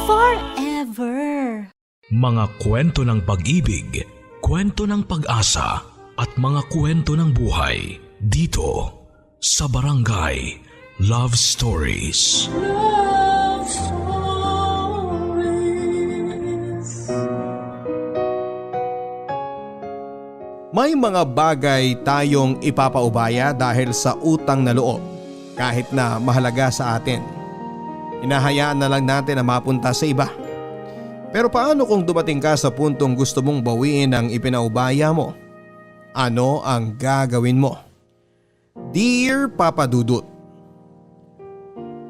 Forever. Mga kwento ng pag-ibig, kwento ng pag-asa at mga kwento ng buhay dito sa Barangay Love Stories. Love Stories. May mga bagay tayong ipapaubaya dahil sa utang na loob kahit na mahalaga sa atin. Hinahayaan na lang natin na mapunta sa iba. Pero paano kung dumating ka sa puntong gusto mong bawiin ang ipinaubaya mo? Ano ang gagawin mo? Dear Papa Dudut,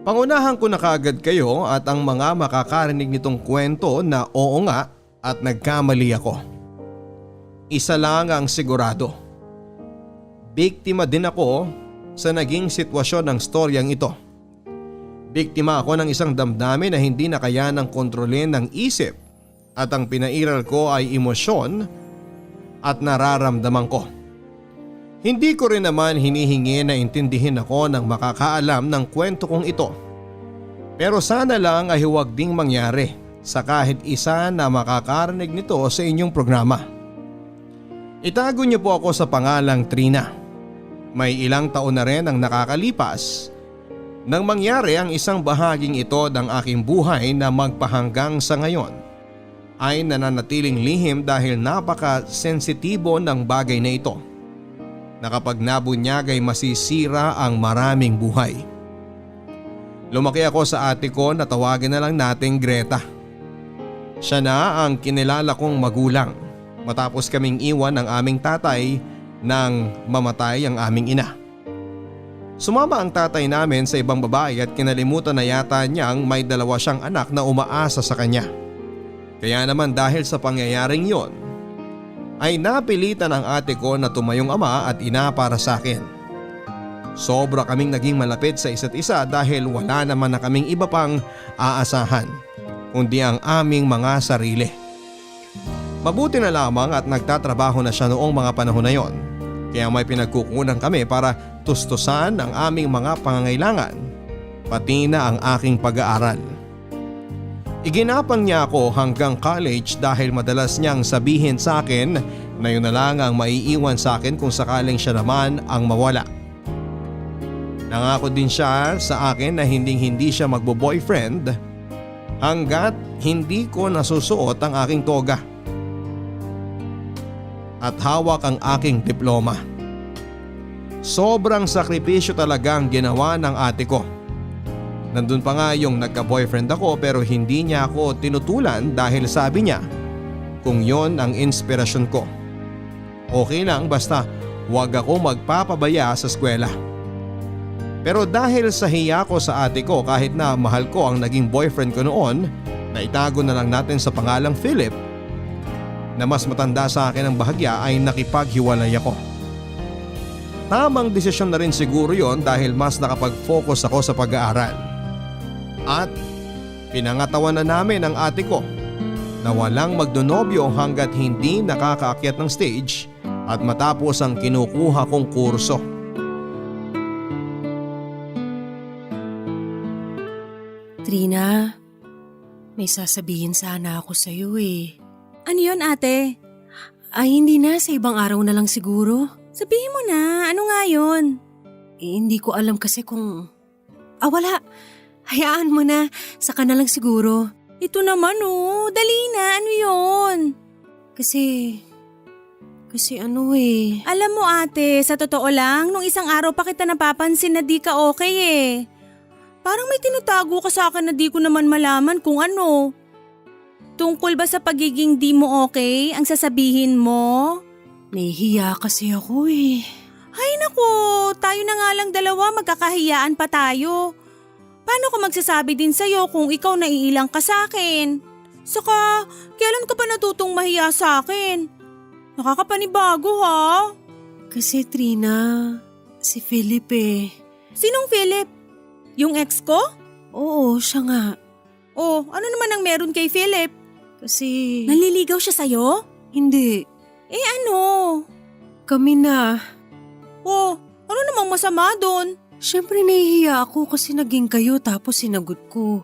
pangunahan ko na kaagad kayo at ang mga makakarinig nitong kwento na oo nga at nagkamali ako. Isa lang ang sigurado. Biktima din ako sa naging sitwasyon ng storyang ito. Biktima ako ng isang damdamin na hindi na kayanang kontrolin ng isip at ang pinairal ko ay emosyon at nararamdaman ko. Hindi ko rin naman hinihingi na intindihin ako ng makakaalam ng kwento kong ito. Pero sana lang ay huwag ding mangyari sa kahit isa na makakarinig nito sa inyong programa. Itago niyo po ako sa pangalang Trina. May ilang taon na rin ang nakakalipas nang mangyari ang isang bahaging ito ng aking buhay na magpahanggang sa ngayon ay nananatiling lihim dahil napaka-sensitibo ng bagay na ito na kapag nabunyag ay masisira ang maraming buhay. Lumaki ako sa ate ko na tawagin na lang nating Greta. Siya na ang kinilala kong magulang matapos kaming iwan ng aming tatay nang mamatay ang aming ina. Sumama ang tatay namin sa ibang babae at kinalimutan na yata niyang may dalawa siyang anak na umaasa sa kanya. Kaya naman dahil sa pangyayaring yon ay napilitan ang ate ko na tumayong ama at ina para sa akin. Sobra kaming naging malapit sa isa't isa dahil wala naman na kaming iba pang aasahan kundi ang aming mga sarili. Mabuti na lamang at nagtatrabaho na siya noong mga panahon na yon. Kaya may pinagkukunan kami para tustusan ang aming mga pangangailangan, pati na ang aking pag-aaral. Iginapang niya ako hanggang college dahil madalas niyang sabihin sa akin na yun na lang ang maiiwan sa akin kung sakaling siya naman ang mawala. Nangako din siya sa akin na hindi siya magbo-boyfriend hanggat hindi ko nasusuot ang aking toga at hawak ang aking diploma. Sobrang sakripisyo talaga ang ginawa ng ate ko. Nandun pa nga yung nagka-boyfriend ako pero hindi niya ako tinutulan dahil sabi niya kung yon ang inspirasyon ko. Okay lang basta huwag ako magpapabaya sa eskwela. Pero dahil sa hiya ko sa ate ko kahit na mahal ko ang naging boyfriend ko noon na itago na lang natin sa pangalang Philip na mas matanda sa akin ang bahagya ay nakipaghiwalay ako. Tamang desisyon na rin siguro yon dahil mas nakapag-focus ako sa pag-aaral. At pinangatawan na namin ang ate ko na walang magdonobyo hanggat hindi nakakaakyat ng stage at matapos ang kinukuha kong kurso. Trina, may sasabihin sana ako sa iyo eh. Ano yun, ate? Ay hindi na, sa ibang araw na lang siguro. Sabihin mo na, ano nga yun? Hindi ko alam kasi kung… wala. Hayaan mo na, saka na lang siguro. Ito naman dali na, ano yun? Kasi ano eh. Alam mo ate, sa totoo lang, nung isang araw pa kita napapansin na di ka okay eh. Parang may tinutago ka sa akin na di ko naman malaman kung ano. Tungkol ba sa pagiging di mo okay ang sasabihin mo? Nahihiya kasi ako eh. Ay naku, tayo na nga lang dalawa, magkakahiyaan pa tayo. Paano ko magsasabi din sa'yo kung ikaw naiilang ka sa akin? Saka, kailan ka pa natutong mahiya sa akin? Nakakapanibago ha? Kasi Trina, si Philip eh. Sinong Philip? Yung ex ko? Oo, siya nga. Oh, ano naman ang meron kay Philip? Kasi… Naliligaw siya sa'yo? Hindi. Eh ano? Kami na. Oh, ano namang masama doon? Siyempre nahihiya ako kasi naging kayo tapos sinagot ko.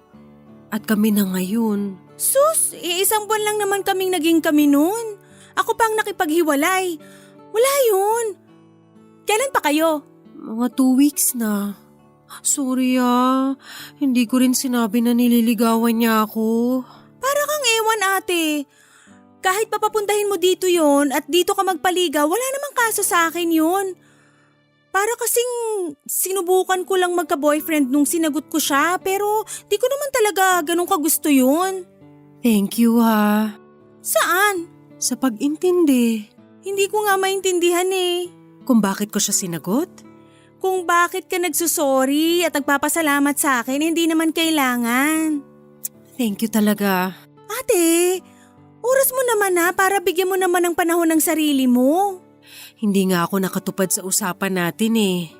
At kami na ngayon. Sus, isang buwan lang naman kaming naging kami noon. Ako pang nakipaghiwalay. Wala yun. Kailan pa kayo? Mga 2 weeks na. Sorry hindi ko rin sinabi na nililigawan niya ako. Para kang ewan ate. Kahit papapuntahin mo dito yon at dito ka magpaligaw, wala namang kaso sa akin yun. Para kasing sinubukan ko lang magka-boyfriend nung sinagot ko siya pero di ko naman talaga ganun kagusto yun. Thank you Saan? sa pag-intindi. Hindi ko nga maintindihan eh. Kung bakit ko siya sinagot? Kung bakit ka nagsusorry at nagpapasalamat sa akin, hindi naman kailangan. Thank you talaga. Ate, oras mo naman para bigyan mo naman ng panahon ng sarili mo. Hindi nga ako nakatupad sa usapan natin eh.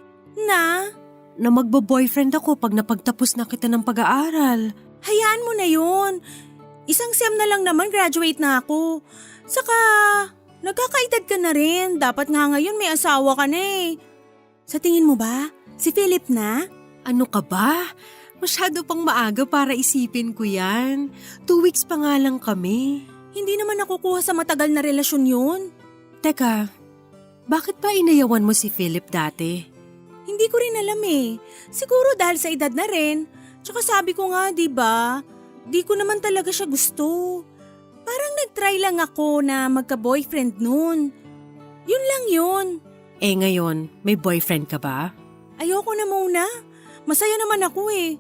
Na? Na magbo-boyfriend ako pag napagtapos na kita ng pag-aaral. Hayaan mo na yun. Isang sem na lang naman graduate na ako. Saka, nagkakaedad ka na rin. Dapat nga ngayon may asawa ka na eh. Sa tingin mo ba, si Philip na? Ano ka ba? Masyado pang maaga para isipin ko yan. 2 weeks pa nga lang kami. Hindi naman nakukuha sa matagal na relasyon yun. Teka, bakit ba inayawan mo si Philip dati? Hindi ko rin alam eh. Siguro dahil sa edad na rin. Tsaka sabi ko nga, di ba? Di ko naman talaga siya gusto. Parang nag-try lang ako na magka-boyfriend noon. Yun lang yun. Eh ngayon, may boyfriend ka ba? Ayoko na muna. Masaya naman ako eh.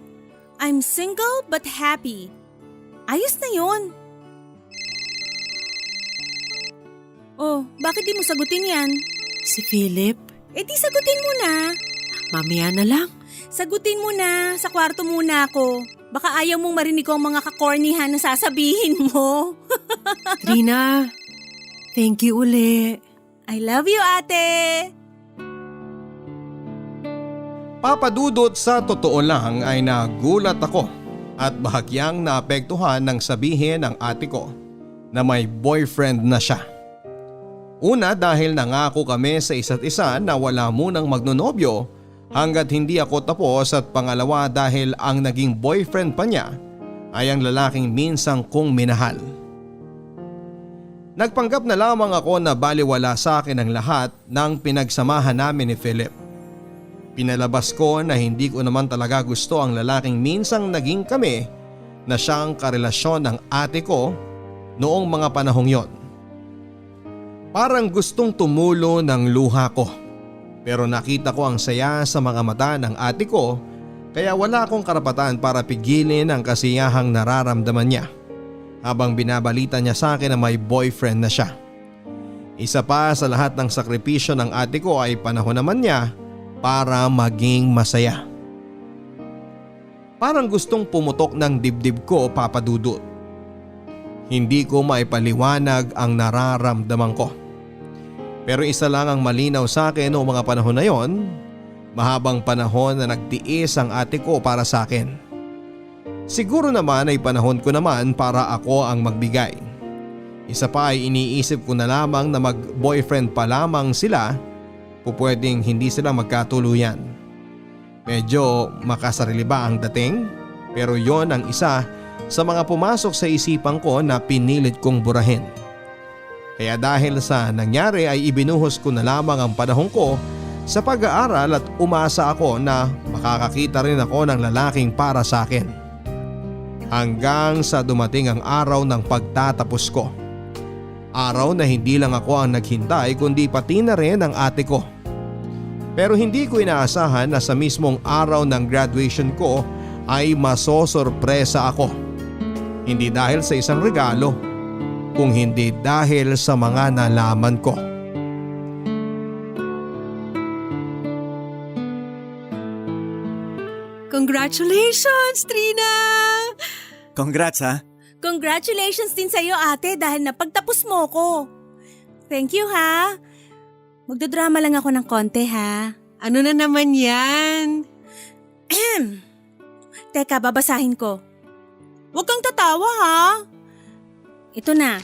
I'm single but happy. Ayos na yun. Oh, bakit di mo sagutin yan? Si Philip? Eh di sagutin mo na. Mamaya na lang. Sagutin mo na. Sa kwarto muna ako. Baka ayaw mong marinig ko ang mga kakornihan na sasabihin mo. Trina, thank you uli. I love you, ate. Papadudot, sa totoo lang ay nagulat ako at bahagyang naapektuhan ng sabihin ng ate ko na may boyfriend na siya. Una, dahil nangako kami sa isa't isa na wala munang magnonobyo hanggat hindi ako tapos, at pangalawa dahil ang naging boyfriend pa niya ay ang lalaking minsang kong minahal. Nagpanggap na lamang ako na baliwala sa akin ang lahat ng pinagsamahan namin ni Philip. Pinalabas ko na hindi ko naman talaga gusto ang lalaking minsang naging kami na siyang karelasyon ng ate ko noong mga panahong yon. Parang gustong tumulo ng luha ko. Pero nakita ko ang saya sa mga mata ng ate ko, kaya wala akong karapatan para pigilin ang kasiyahang nararamdaman niya habang binabalita niya sa akin na may boyfriend na siya. Isa pa sa lahat ng sakripisyo ng ate ko ay panahon naman niya para maging masaya. Parang gustong pumutok ng dibdib ko, papadudot. Hindi ko maipaliwanag ang nararamdaman ko. Pero isa lang ang malinaw sa akin noong mga panahon na yon, mahabang panahon na nagtiis ang ate ko para sa akin. Siguro naman ay panahon ko naman para ako ang magbigay. Isa pa ay iniisip ko na lamang na mag-boyfriend pa lamang sila, pupwedeng hindi sila magkatuluyan. Medyo makasarili ba ang dating? Pero yon ang isa sa mga pumasok sa isipan ko na pinilit kong burahin. Kaya dahil sa nangyari ay ibinuhos ko na lamang ang panahon ko sa pag-aaral at umasa ako na makakakita rin ako ng lalaking para sa akin. Hanggang sa dumating ang araw ng pagtatapos ko. Araw na hindi lang ako ang naghintay kundi pati na rin ang ate ko. Pero hindi ko inaasahan na sa mismong araw ng graduation ko ay masosorpresa ako. Hindi dahil sa isang regalo, kung hindi dahil sa mga nalaman ko. Congratulations, Trina! Congrats ha. Congratulations din sa'yo ate dahil napagtapos mo ko. Thank you ha. Magdodrama lang ako ng konti ha. Ano na naman yan? Teka, babasahin ko. Huwag kang tatawa ha. Ito na.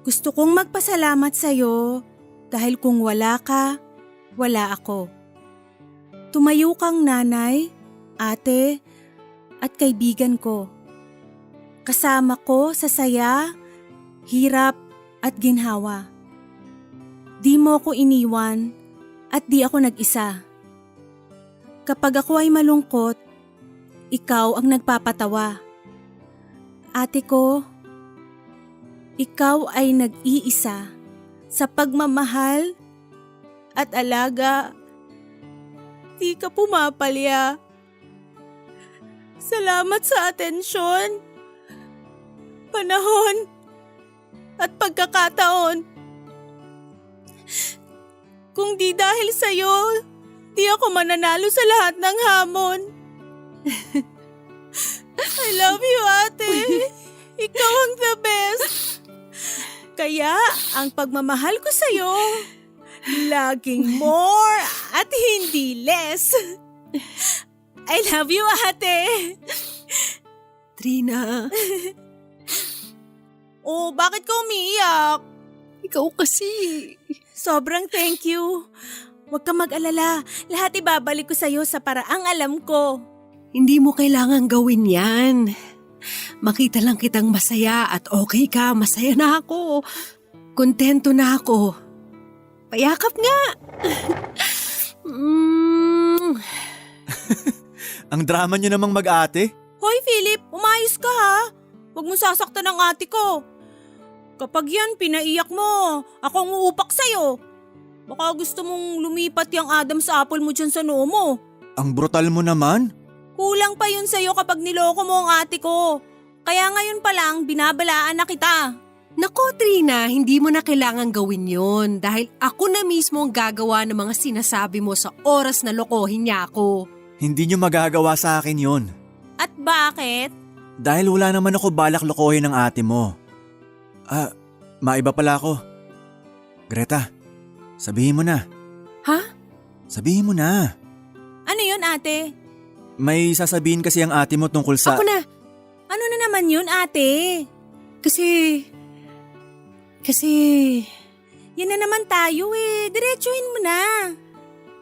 Gusto kong magpasalamat sa'yo dahil kung wala ka, wala ako. Tumayo kang nanay, ate, at kaibigan ko. Kasama ko sa saya, hirap at ginhawa. Di mo ko iniwan at di ako nag-isa. Kapag ako ay malungkot, ikaw ang nagpapatawa. Ate ko, ikaw ay nag-iisa sa pagmamahal at alaga. Di ka pumapalya. Salamat sa atensyon, panahon, at pagkakataon. Kung di dahil sa'yo, di ako mananalo sa lahat ng hamon. I love you, ate. Ikaw ang the best. Kaya ang pagmamahal ko sa'yo, laging more at hindi less. I love you, ate. Trina, Oh, bakit ka umiiyak? ikaw kasi. Sobrang thank you. Huwag kang mag-alala. Lahat ibabalik ko sa'yo sa paraang alam ko. Hindi mo kailangang gawin yan. Makita lang kitang masaya at okay ka, masaya na ako. Kontento na ako. Payakap nga. Ang drama nyo namang mag-ate. Hoy, Philip, umayos ka ha. Huwag mo sasaktan ang ate ko. Kapag yan, pinaiyak mo. Ako ang uupak sa'yo. Baka gusto mong lumipat yung Adam's apple mo dyan sa noo mo. Ang brutal mo naman. Kulang pa yun sa'yo kapag niloko mo ang ate ko. Kaya ngayon pa lang, binabalaan na kita. Nako Trina, hindi mo na kailangang gawin yon dahil ako na mismo ang gagawa ng mga sinasabi mo sa oras na lokohin niya ako. Hindi nyo magagawa sa akin yon. At bakit? Dahil wala naman ako balak lokohin ng ate mo. Maiba pala ako. Greta, sabihin mo na. Ha? Sabihin mo na. Ano yun, ate? May sasabihin kasi ang ate mo tungkol sa… Ako na. Ano na naman yun, ate? Kasi… Yan na naman tayo eh. Diretsuhin mo na.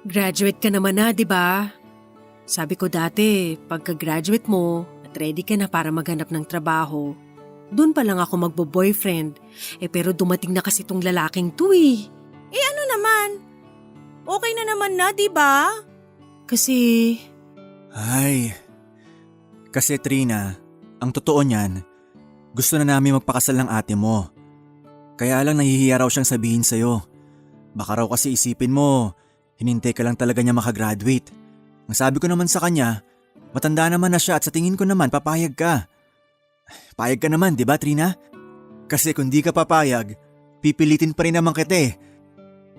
Graduate ka naman na, di ba? Sabi ko dati, pagka-graduate mo at ready ka na para maghanap ng trabaho, doon pa lang ako magbo-boyfriend. Pero dumating na kasi tong lalaking to eh. Ano naman? Okay na naman na, di ba? Kasi… Ay… Kasi Trina, ang totoo niyan, gusto na namin magpakasal ng ate mo. Kaya lang nahihiya raw siyang sabihin sa'yo. Baka raw kasi isipin mo, hinintay ka lang talaga niya makagraduate. Ang sabi ko naman sa kanya, matanda naman na siya at sa tingin ko naman papayag ka. Payag ka naman, di ba Trina? Kasi kung di ka papayag, pipilitin pa rin naman kita eh.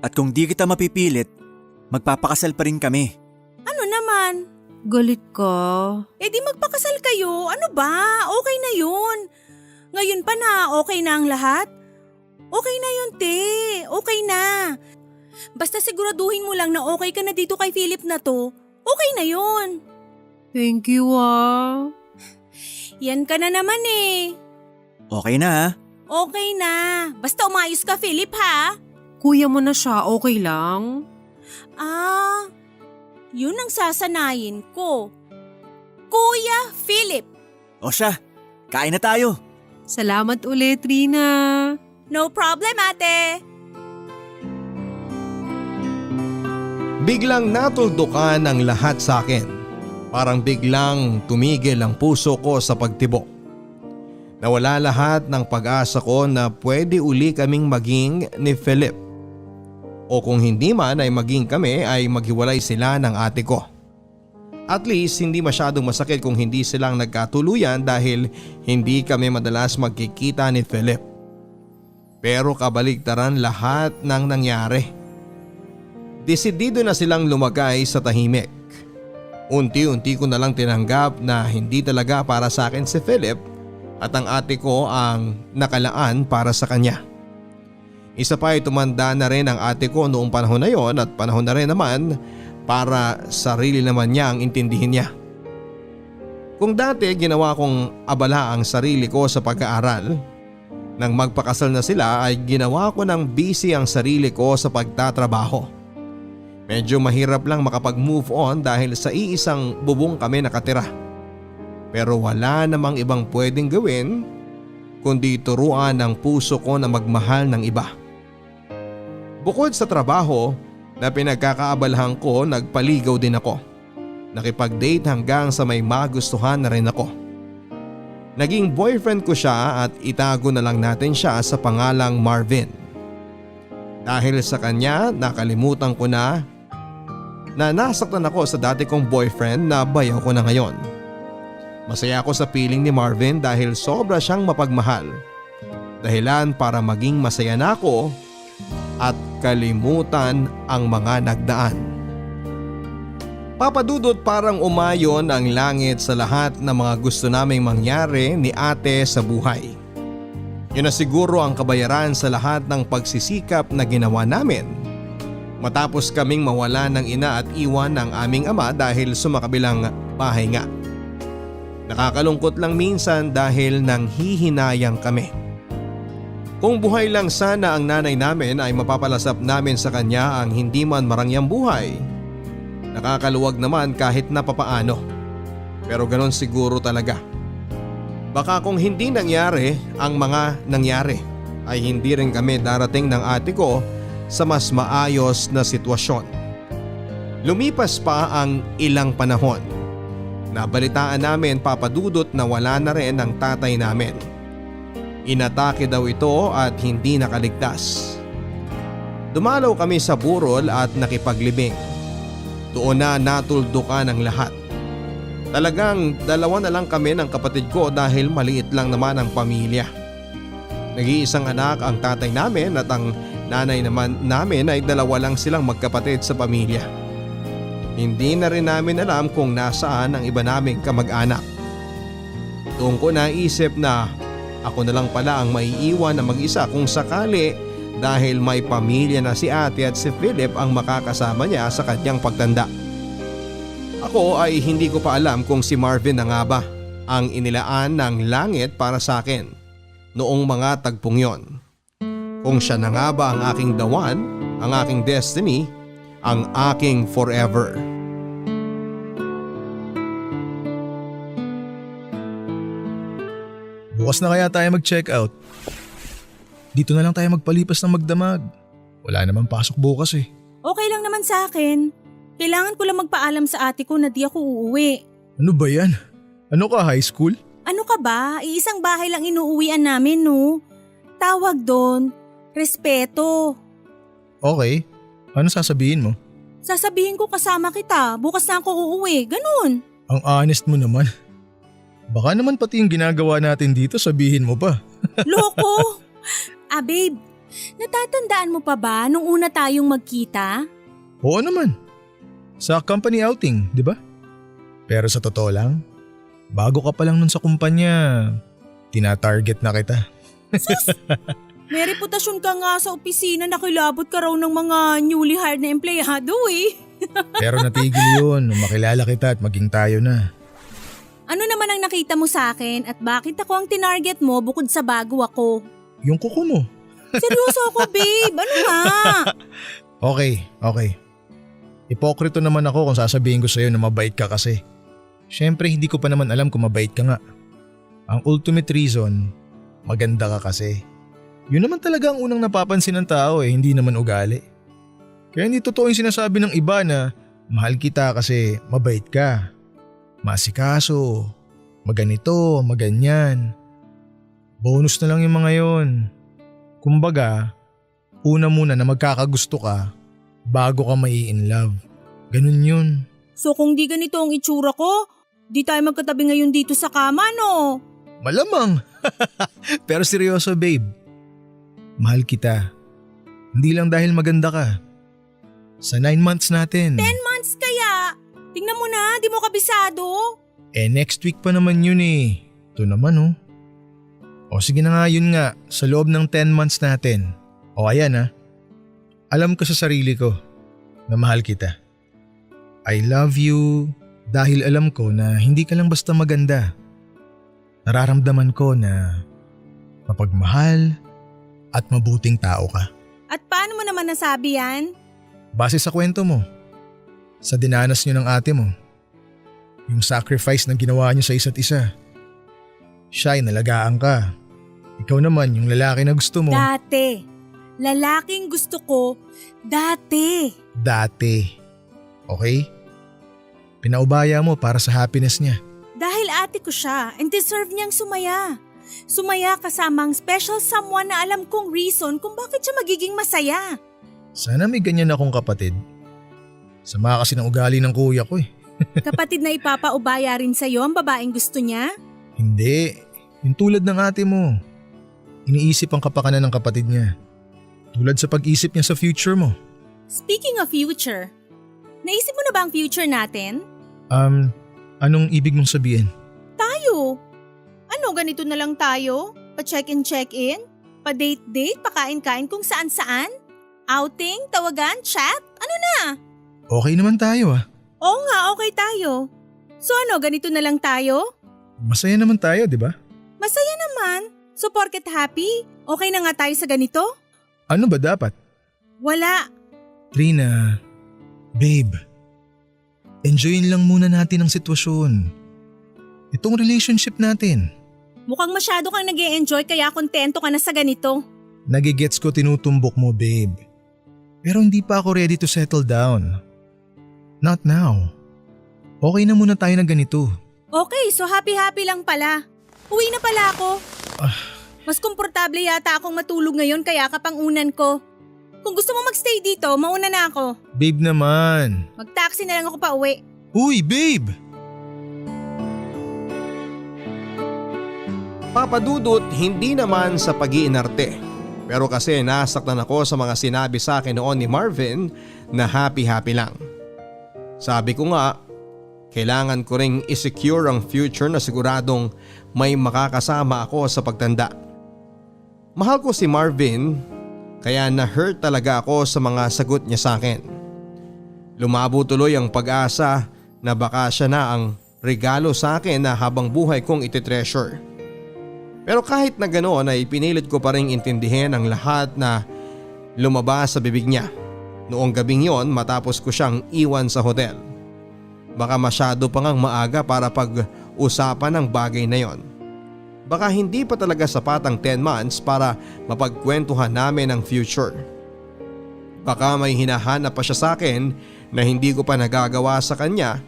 At kung di kita mapipilit, magpapakasal pa rin kami. Ano naman? galit ka. Di magpakasal kayo. Ano ba? Okay na yun. Ngayon pa na okay na ang lahat? Okay na yun, te. Okay na. Basta siguraduhin mo lang na okay ka na dito kay Philip na to. Okay na yun. Thank you Yan ka na naman eh. Okay na ha? Okay na. Basta umayos ka, Philip, ha? Kuya mo na siya, okay lang? Yun ang sasanayin ko. Kuya Philip. O siya, kain na tayo. Salamat ulit, Rina. No problem, ate. Biglang natuldukan ang lahat sa akin. Parang biglang tumigil ang puso ko sa pagtibok. Nawala lahat ng pag-asa ko na pwede uli kaming maging ni Philip. O kung hindi man ay maging kami ay maghiwalay sila ng ate ko. At least hindi masyadong masakit kung hindi silang nagkatuluyan dahil hindi kami madalas magkikita ni Philip. Pero kabaligtaran lahat ng nangyari. Desidido na silang lumagay sa tahimik. Unti-unti ko na lang tinanggap na hindi talaga para sa akin si Philip at ang ate ko ang nakalaan para sa kanya. Isa pa ay tumanda na rin ang ate ko noong panahon na yon at panahon na rin naman para sarili naman niya ang intindihin niya. Kung dati ginawa kong abala ang sarili ko sa pag-aaral, nang magpakasal na sila ay ginawa ko ng busy ang sarili ko sa pagtatrabaho. Medyo mahirap lang makapag-move on dahil sa iisang bubong kami nakatira. Pero wala namang ibang pwedeng gawin kundi turuan ang puso ko na magmahal ng iba. Bukod sa trabaho na pinagkakaabalahan ko, nagpaligaw din ako. Nakipag-date hanggang sa may magustuhan na rin ako. Naging boyfriend ko siya at itago na lang natin siya sa pangalang Marvin. Dahil sa kanya nakalimutan ko na nasaktan ako sa dati kong boyfriend na bayaw ko na ngayon. Masaya ako sa piling ni Marvin dahil sobra siyang mapagmahal. Dahilan para maging masaya na ako at kalimutan ang mga nagdaan. Papadudot, parang umayon ang langit sa lahat ng mga gusto naming mangyari ni ate sa buhay. Yun na siguro ang kabayaran sa lahat ng pagsisikap na ginawa namin. Matapos kaming mawala ng ina at iwan ng aming ama dahil sumakabilang bahay nga. Nakakalungkot lang minsan dahil nanghihinayang kami. Kung buhay lang sana ang nanay namin ay mapapalasap namin sa kanya ang hindi man marangyang buhay. Nakakaluwag naman kahit na papaano. Pero ganon siguro talaga. Baka kung hindi nangyari ang mga nangyari ay hindi rin kami darating ng ate ko sa mas maayos na sitwasyon. Lumipas pa ang ilang panahon. Nabalitaan namin, papadudot, na wala na rin ang tatay namin. Inatake daw ito at hindi nakaligtas. Dumalaw kami sa burol at nakipaglibing. Doon na natuldukan ang lahat. Talagang dalawa na lang kami ng kapatid ko dahil maliit lang naman ang pamilya. Nag-iisang anak ang tatay namin at ang nanay naman namin ay dalawa lang silang magkapatid sa pamilya. Hindi na rin namin alam kung nasaan ang iba naming kamag-anak. Doon ko naisip na ako na lang pala ang maiiwan na mag-isa kung sakali dahil may pamilya na si ate at si Philip ang makakasama niya sa kanyang pagtanda. Ako ay hindi ko pa alam kung si Marvin na nga ba ang inilaan ng langit para sa akin noong mga tagpong yon. Kung siya na nga ba ang aking the one, ang aking destiny, ang aking forever. Bukas na kaya tayo mag-check out. Dito na lang tayo magpalipas ng magdamag. Wala namang pasok bukas eh. Okay lang naman sa akin. Kailangan ko lang magpaalam sa ate ko na di ako uuwi. Ano ba yan? Ano ka, high school? Ano ka ba? Iisang bahay lang inuuwian namin, no? Tawag doon, respeto. Okay. Ano sasabihin mo? Sasabihin ko kasama kita, bukas na ako uuwi, ganun. Ang honest mo naman. Baka naman pati yung ginagawa natin dito sabihin mo pa. Loko! Babe, natatandaan mo pa ba nung una tayong magkita? Oo naman. Sa company outing, di ba? Pero sa totoo lang, bago ka pa lang nun sa kumpanya, tina-target na kita. May reputasyon ka nga sa opisina na kilabot ka raw ng mga newly hired na empleyado eh. Pero natigil yun nung makilala kita at maging tayo na. Ano naman ang nakita mo sa akin at bakit ako ang tinarget mo bukod sa bago ako? Yung kuko mo. Seryoso ako, babe. Ano nga? Okay. Hipokrito naman ako kung sasabihin ko sa'yo na mabait ka kasi. Siyempre hindi ko pa naman alam kung mabait ka nga. Ang ultimate reason, maganda ka kasi. Yun naman talaga ang unang napapansin ng tao hindi naman ugali. Kaya hindi totoo yung sinasabi ng iba na mahal kita kasi mabait ka. Masikaso, maganito, maganyan. Bonus na lang yung mga yon. Kumbaga, una muna na magkakagusto ka bago ka mai-in love. Ganun yun. So kung di ganito ang itsura ko, di tayo magkatabi ngayon dito sa kama, no? Malamang. Pero seryoso, babe. Mahal kita. Hindi lang dahil maganda ka. Sa 9 months natin. 10 months kaya? Tingnan mo na, di mo kabisado. Next week pa naman yun eh. Ito naman oh. O sige na nga, yun nga, sa loob ng 10 months natin. O ayan ah. Alam ko sa sarili ko na mahal kita. I love you dahil alam ko na hindi ka lang basta maganda. Nararamdaman ko na mapagmahal at mabuting tao ka. At paano mo naman nasabi yan? Base sa kwento mo, sa dinanas niyo ng ate mo. Yung sacrifice na ginawa niyo sa isa't isa. Siya ay nalagaan ka. Ikaw naman yung lalaki na gusto mo. Dati. Lalaking gusto ko, dati. Dati. Okay? Pinaubaya mo para sa happiness niya. Dahil ate ko siya and deserve niyang sumaya. Sumaya kasama ang special someone na alam kong reason kung bakit siya magiging masaya. Sana may ganyan akong kapatid. Sama kasi ng ugali ng kuya ko eh. Kapatid na ipapaubaya rin sa'yo ang babaeng gusto niya? Hindi. Yung tulad ng ate mo. Iniisip ang kapakanan ng kapatid niya. Tulad sa pag-isip niya sa future mo. Speaking of future, naisip mo na ba ang future natin? Anong ibig mong sabihin? Tayo. Ano, ganito na lang tayo? Pa-check-in, check-in? Pa-date-date, pakain-kain kung saan-saan? Outing, tawagan, chat? Ano na? Okay naman tayo ah. Oo nga, okay tayo. So ano, ganito na lang tayo? Masaya naman tayo, di ba? Masaya naman. So porket happy, okay na nga tayo sa ganito? Ano ba dapat? Wala. Trina, babe, enjoyin lang muna natin ang sitwasyon. Itong relationship natin. Mukhang masyado kang nag-e-enjoy kaya kontento ka na sa ganito. Nagigets ko tinutumbok mo, babe. Pero hindi pa ako ready to settle down. Not now. Okay na muna tayo na ganito. Okay, so happy-happy lang pala. Uwi na pala ako. Mas komportable yata akong matulog ngayon kaya kapangunan ko. Kung gusto mo magstay dito, mauna na ako. Babe naman. Mag-taxi na lang ako pa uwi. Uy, babe! Papadudot, hindi naman sa pag-iinarte. Pero kasi nasaktan ako sa mga sinabi sa akin noon ni Marvin na happy-happy lang. Sabi ko nga, kailangan ko ring isecure ang future na siguradong may makakasama ako sa pagtanda. Mahal ko si Marvin, kaya na-hurt talaga ako sa mga sagot niya sa akin. Lumabo tuloy ang pag-asa na baka siya na ang regalo sa akin na habang buhay kong ititreasure. Pero kahit na ganoon ay pinilit ko pa rin intindihin ang lahat na lumabas sa bibig niya. Noong gabing yon matapos ko siyang iwan sa hotel. Baka masyado pa ngang maaga para pag-usapan ang bagay na yon. Baka hindi pa talaga sapat ang 10 months para mapagkwentuhan namin ang future. Baka may hinahanap pa siya sa akin na hindi ko pa nagagawa sa kanya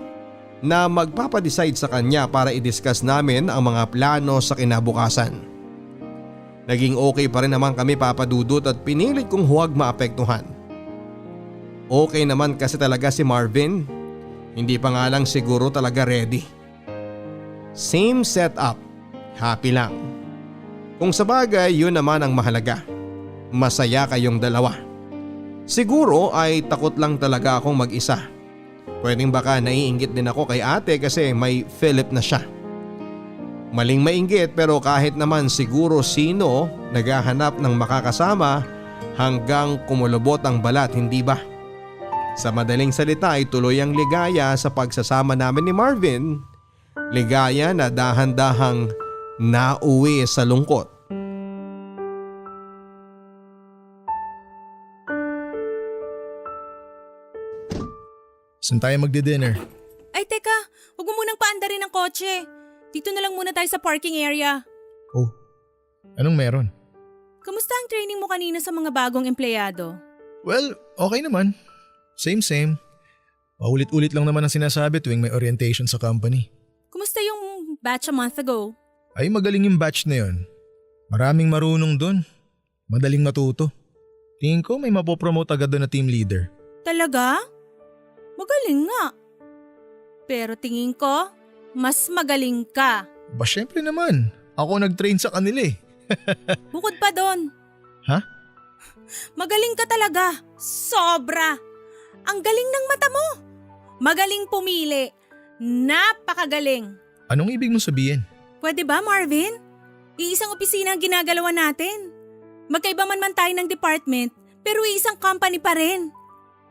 na magpapadecide sa kanya para i-discuss namin ang mga plano sa kinabukasan. Naging okay pa rin naman kami, Papadudot, at pinilit kong huwag maapektuhan. Okay naman kasi talaga si Marvin, hindi pa nga lang siguro talaga ready. Same setup, happy lang. Kung sabagay yun naman ang mahalaga, masaya kayong dalawa. Siguro ay takot lang talaga akong mag-isa. Pwedeng baka naiinggit din ako kay ate kasi may Philip na siya. Maling mainggit pero kahit naman siguro sino naghahanap ng makakasama hanggang kumulubot ang balat, hindi ba? Sa madaling salita ay tuloy ang ligaya sa pagsasama namin ni Marvin. Ligaya na dahan-dahang nauwi sa lungkot. Saan tayo magdi-dinner? Ay teka, huwag mo munang paandarin ang kotse. Dito na lang muna tayo sa parking area. Oh, anong meron? Kamusta ang training mo kanina sa mga bagong empleyado? Well, okay naman. Same. Paulit-ulit lang naman ang sinasabi tuwing may orientation sa company. Kumusta yung batch a month ago? Ay magaling yung batch na yun. Maraming marunong dun. Madaling matuto. Tingin ko may mapopromote agad doon na team leader. Talaga? Magaling nga. Pero tingin ko, mas magaling ka. Ba syempre naman. Ako nag-train sa kanila eh. Bukod pa doon. Ha? Magaling ka talaga. Sobra. Ang galing ng mata mo. Magaling pumili. Napakagaling. Anong ibig mong sabihin? Pwede ba, Marvin? Iisang opisina ang ginagalawa natin. Magkaiba man tayo ng department, pero iisang company pa rin.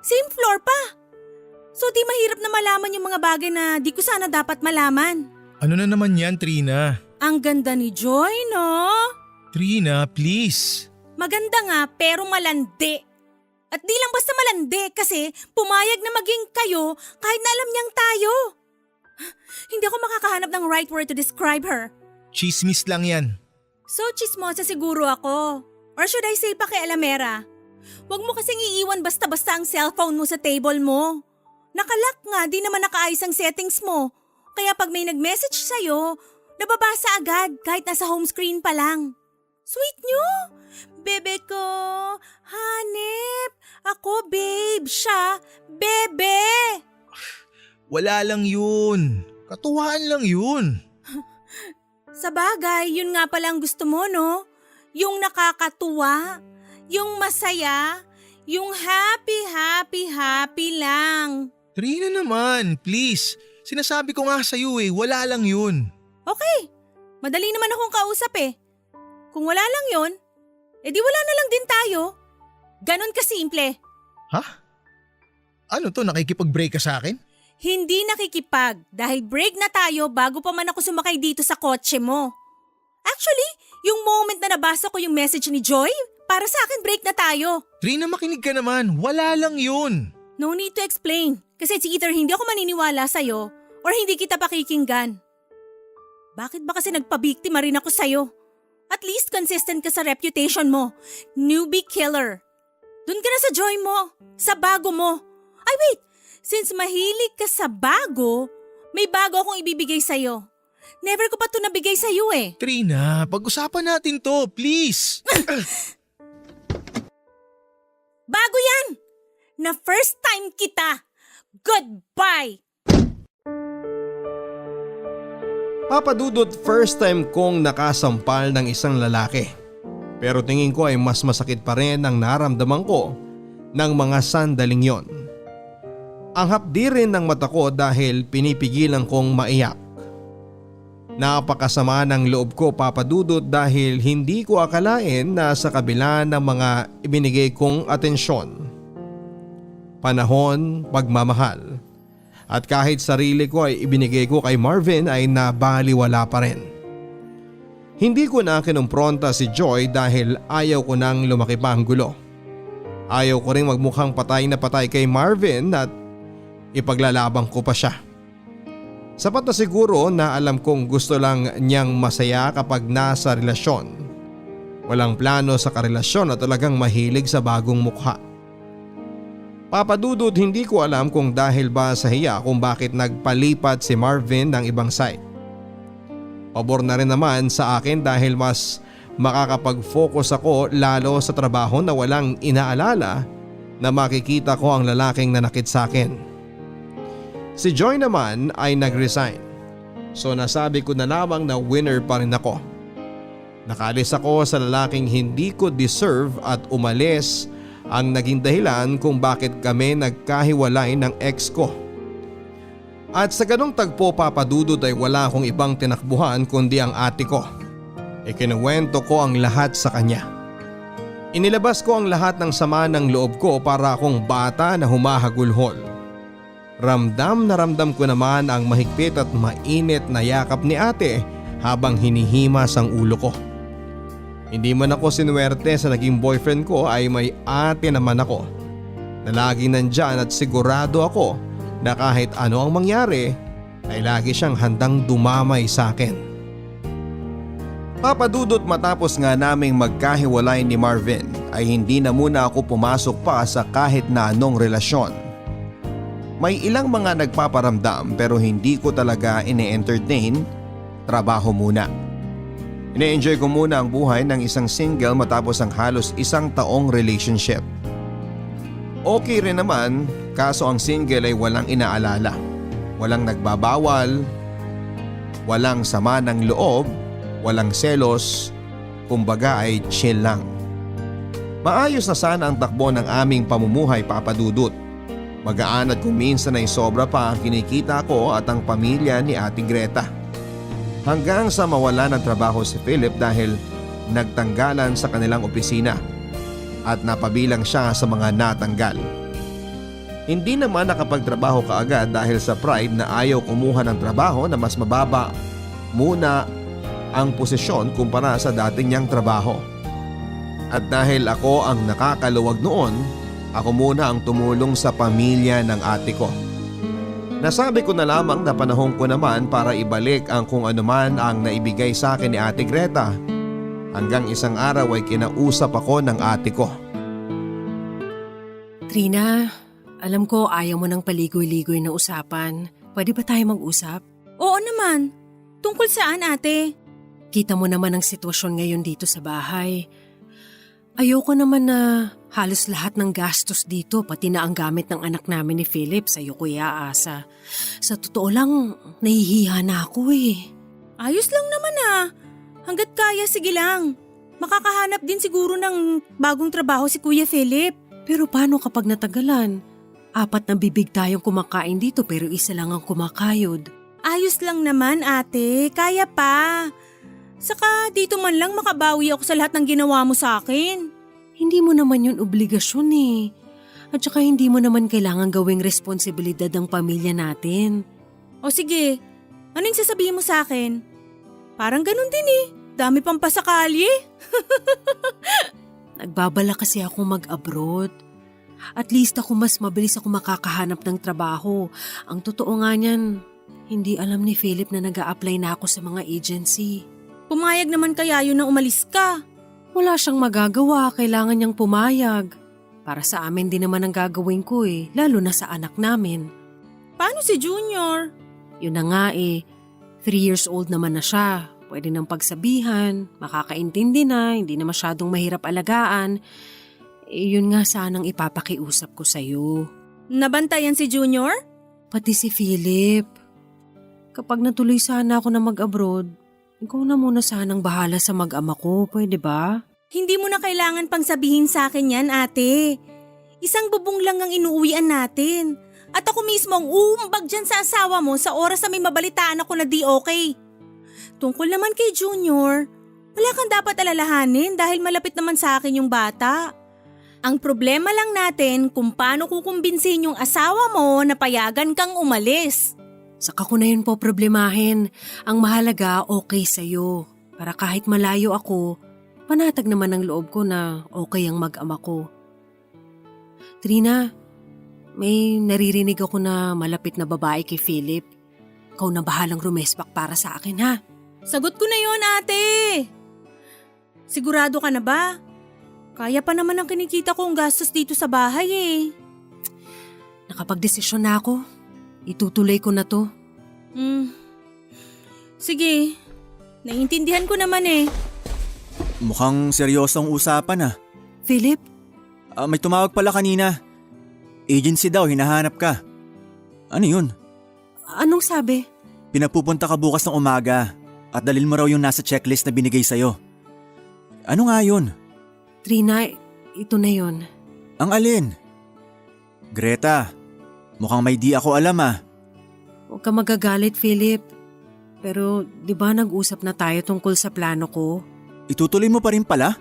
Same floor pa. So di mahirap na malaman yung mga bagay na di ko sana dapat malaman. Ano na naman yan, Trina? Ang ganda ni Joy, no? Trina, please. Maganda nga pero malandi. At di lang basta malandi kasi pumayag na maging kayo kahit na alam niyang tayo. Hindi ako makakahanap ng right word to describe her. Chismis lang yan. So chismosa siguro ako. Or should I say pakialamera? Huwag mo kasing iiwan basta-basta ang cellphone mo sa table mo. Nakalock nga, di naman nakaayos ang settings mo. Kaya pag may nag-message sa'yo, nababasa agad kahit nasa home screen pa lang. Sweet nyo! Bebe ko, hanep. Ako babe, siya, bebe. Wala lang yun. Katuwaan lang yun. Sa bagay, yun nga pala ang gusto mo, no? Yung nakakatuwa, yung masaya, yung happy lang. Trina naman, please. Sinasabi ko nga sa'yo wala lang yun. Okay, madali naman akong kausap eh. Kung wala lang yun, edi wala na lang din tayo. Ganon kasimple. Ha? Ano to, nakikipag-break ka sa akin? Hindi nakikipag dahil break na tayo bago pa man ako sumakay dito sa kotse mo. Actually, yung moment na nabasa ko yung message ni Joy, para sa akin break na tayo. Trina, makinig ka naman. Wala lang yun. No need to explain kasi it's either hindi ako maniniwala sa'yo or hindi kita pakikinggan. Bakit ba kasi nagpabiktima rin ako sa'yo? At least consistent ka sa reputation mo. Newbie killer. Doon ka na sa Joy mo, sa bago mo. Ay wait, since mahilig ka sa bago, may bago akong ibibigay sa'yo. Never ko pa ito nabigay sa'yo eh. Trina, pag-usapan natin to, please. Bago yan! Na first time kita! Goodbye! Papa Dudut, first time kong nakasampal ng isang lalaki. Pero tingin ko ay mas masakit pa rin ang naramdaman ko ng mga sandaling yon. Ang hapdi rin ng mata ko dahil pinipigilan kong maiyak. Napakasama ng loob ko, Papa Dudut, dahil hindi ko akalain na sa kabila ng mga ibinigay kong atensyon, panahon, pagmamahal, at kahit sarili ko ay ibinigay ko kay Marvin ay nabaliwala pa rin. Hindi ko na kinumpronta si Joy dahil ayaw ko nang lumaki pa ang gulo. Ayaw ko rin magmukhang patay na patay kay Marvin at ipaglalabang ko pa siya. Sapat na siguro na alam kong gusto lang niyang masaya kapag nasa relasyon. Walang plano sa karelasyon at talagang mahilig sa bagong mukha. Papa Dudut, hindi ko alam kung dahil ba sa hiya kung bakit nagpalipat si Marvin ng ibang site. Pabor na rin naman sa akin dahil mas makakapag-focus ako lalo sa trabaho na walang inaalala na makikita ko ang lalaking nanakit sa akin. Si Joy naman ay nag-resign, so nasabi ko na lamang na winner pa rin ako. Nakalis ako sa lalaking hindi ko deserve at umalis ang naging dahilan kung bakit kami nagkahiwalay ng ex ko. At sa ganong tagpo, Papa Dudut, ay wala akong ibang tinakbuhan kundi ang ate ko. Ikinuwento ko ang lahat sa kanya. Inilabas ko ang lahat ng sama ng loob ko para akong bata na humahagulhol. Ramdam na ramdam ko naman ang mahigpit at mainit na yakap ni ate habang hinihimas ang ulo ko. Hindi man ako sinuwerte sa naging boyfriend ko ay may ate naman ako na lagi nandyan at sigurado ako na kahit ano ang mangyari ay lagi siyang handang dumamay sa akin. Papa Dudut, matapos nga naming magkahiwalay ni Marvin ay hindi na muna ako pumasok pa sa kahit na anong relasyon. May ilang mga nagpaparamdam pero hindi ko talaga ine-entertain, trabaho muna. Ine-enjoy ko muna ang buhay ng isang single matapos ang halos isang taong relationship. Okay rin naman, kaso ang single ay walang inaalala, walang nagbabawal, walang sama ng loob, walang selos, kumbaga ay chill lang. Maayos na sana ang takbo ng aming pamumuhay, Papa Dudut. Magaan at kung minsan ay sobra pa ang kinikita ko at ang pamilya ni Ate Greta. Hanggang sa mawala ng trabaho si Philip dahil nagtanggalan sa kanilang opisina at napabilang siya sa mga natanggal. Hindi naman nakapagtrabaho kaagad dahil sa pride na ayaw kumuha ng trabaho na mas mababa muna ang posisyon kumpara sa dating niyang trabaho. At dahil ako ang nakakaluwag noon, ako muna ang tumulong sa pamilya ng ate ko. Nasabi ko na lamang na panahon ko naman para ibalik ang kung anuman ang naibigay sa akin ni Ate Greta. Hanggang isang araw ay kinausap ako ng ate ko. Trina, alam ko ayaw mo ng paligoy-ligoy na usapan. Pwede ba tayo mag-usap? Oo naman. Tungkol saan, ate? Kita mo naman ang sitwasyon ngayon dito sa bahay. Ayoko naman na halos lahat ng gastos dito, pati na ang gamit ng anak namin ni Philip, sa'yo ko iaasa. Sa totoo lang, nahihiya na ako eh. Ayos lang naman ah. Hanggat kaya, sige lang. Makakahanap din siguro ng bagong trabaho si Kuya Philip. Pero paano kapag natagalan? 4 na bibig tayong kumakain dito pero isa lang ang kumakayod. Ayos lang naman, ate. Kaya pa. Saka dito man lang makabawi ako sa lahat ng ginawa mo sa akin. Hindi mo naman yun obligasyon eh. At saka hindi mo naman kailangan gawing responsibilidad ng pamilya natin. O sige, anong sasabihin mo sa akin? Parang ganun din eh. Dami pang pasakali. Nagbabala kasi ako mag-abroad. At least ako mas mabilis ako makakahanap ng trabaho. Ang totoo nga niyan, hindi alam ni Philip na nag-a-apply na ako sa mga agency. Pumayag naman kaya yun na umalis ka. Wala siyang magagawa, kailangan niyang pumayag. Para sa amin din naman ang gagawin ko eh, lalo na sa anak namin. Paano si Junior? Yun na nga eh, 3 years old naman na siya. Pwede nang pagsabihan, makakaintindi na, hindi na masyadong mahirap alagaan. Yun nga sanang ipapakiusap ko sa'yo. Nabantayan si Junior? Pati si Philip. Kapag natuloy sana ako na mag-abroad, ikaw na muna sanang bahala sa mag-ama ko, pwede ba? Hindi mo na kailangan pang sabihin sa akin yan, ate. Isang bubong lang ang inuuwian natin. At ako mismo ang uumbag dyan sa asawa mo sa oras na may mabalitaan ako na di okay. Tungkol naman kay Junior, wala kang dapat alalahanin dahil malapit naman sa akin yung bata. Ang problema lang natin kung paano kukumbinsin yung asawa mo na payagan kang umalis. Saka ko na yun po problemahin. Ang mahalaga okay sa'yo. Para kahit malayo ako, panatag naman ang loob ko na okay ang mag-ama ko. Trina, may naririnig ako na malapit na babae kay Philip. Ikaw na bahalang rumesbak para sa akin ha. Sagot ko na yun, ate. Sigurado ka na ba? Kaya pa naman ang kinikita kong gastos dito sa bahay eh. Nakapagdesisyon na ako. Itutuloy ko na to. Sige, naiintindihan ko naman eh. Mukhang seryosong usapan ah. Philip, May tumawag pala kanina. Agency daw, hinahanap ka. Ano yun? anong sabi? Pinapupunta ka bukas ng umaga at dalhin mo raw yung nasa checklist na binigay sa'yo. Ano nga yun? Trina, ito na yun. Ang alin? Greta, mukhang may di ako alam ah. Huwag ka magagalit, Philip. Pero di ba nag-usap na tayo tungkol sa plano ko? Itutuloy mo pa rin pala?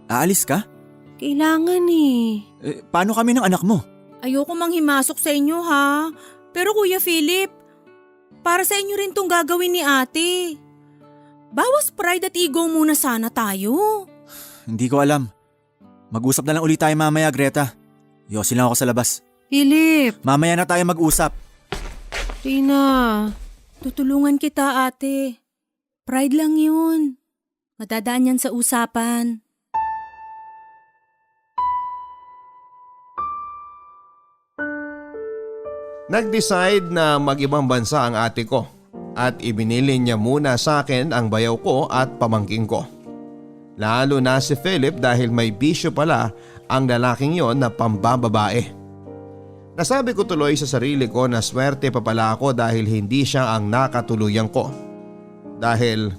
Aalis ka? Kailangan eh. Paano kami ng anak mo? Ayoko manghimasok sa inyo ha. Pero Kuya Philip, para sa inyo rin tong gagawin ni ate. Bawas pride at ego muna sana tayo. Hindi ko alam. Mag-usap na lang ulit tayo mamaya, Greta. Yosin lang ako sa labas. Philip! Mamaya na tayo mag-usap. Trina! Tutulungan kita ate. Pride lang yun. Madadaan yan sa usapan. Nag-decide na mag-ibang bansa ang ate ko at ibinili niya muna sa akin ang bayaw ko at pamangking ko. Lalo na si Philip dahil may bisyo pala ang lalaking yon na pambababae. Nasabi ko tuloy sa sarili ko na swerte pa pala ako dahil hindi siya ang nakatuluyan ko. Dahil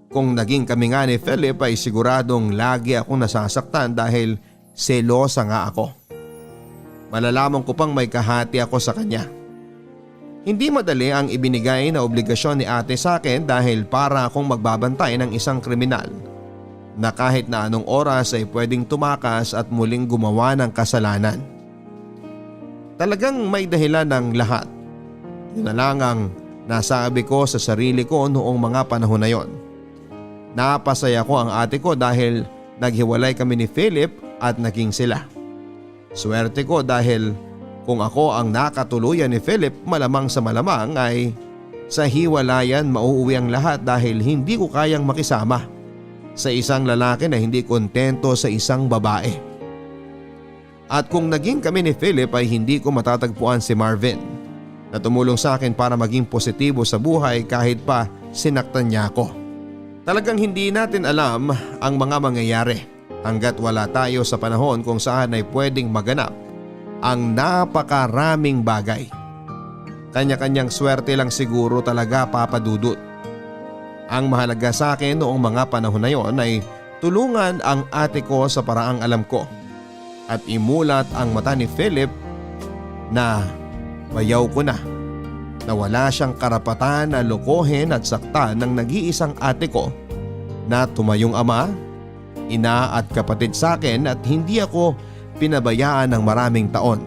kung naging kami nga ni Philip ay siguradong lagi akong nasasaktan dahil selosa nga ako. Malalaman ko pang may kahati ako sa kanya. Hindi madali ang ibinigay na obligasyon ni ate sa akin dahil para akong magbabantay ng isang kriminal na kahit na anong oras ay pwedeng tumakas at muling gumawa ng kasalanan. Talagang may dahilan ng lahat. Yun na lang ang nasabi ko sa sarili ko noong mga panahon na yon. Napasaya ko ang ate ko dahil naghiwalay kami ni Philip at naging sila. Swerte ko dahil Kung ako ang nakatuluyan ni Philip, malamang sa malamang ay sa hiwalayan mauuwi ang lahat dahil hindi ko kayang makisama sa isang lalaki na hindi kontento sa isang babae. At kung naging kami ni Philip ay hindi ko matatagpuan si Marvin na tumulong sa akin para maging positibo sa buhay kahit pa sinaktan niya ako. Talagang hindi natin alam ang mga mangyayari hanggat wala tayo sa panahon kung saan ay pwedeng maganap ang napakaraming bagay. Kanya-kanyang swerte lang siguro talaga, Papa Dudut. Ang mahalaga sa akin noong mga panahon na yon ay tulungan ang ate ko sa paraang alam ko at imulat ang mata ni Philip na bayaw ko na wala siyang karapatan na lokohin at saktan ng nag-iisang ate ko na tumayong ama, ina at kapatid sa akin at hindi ako pinabayaan ng maraming taon.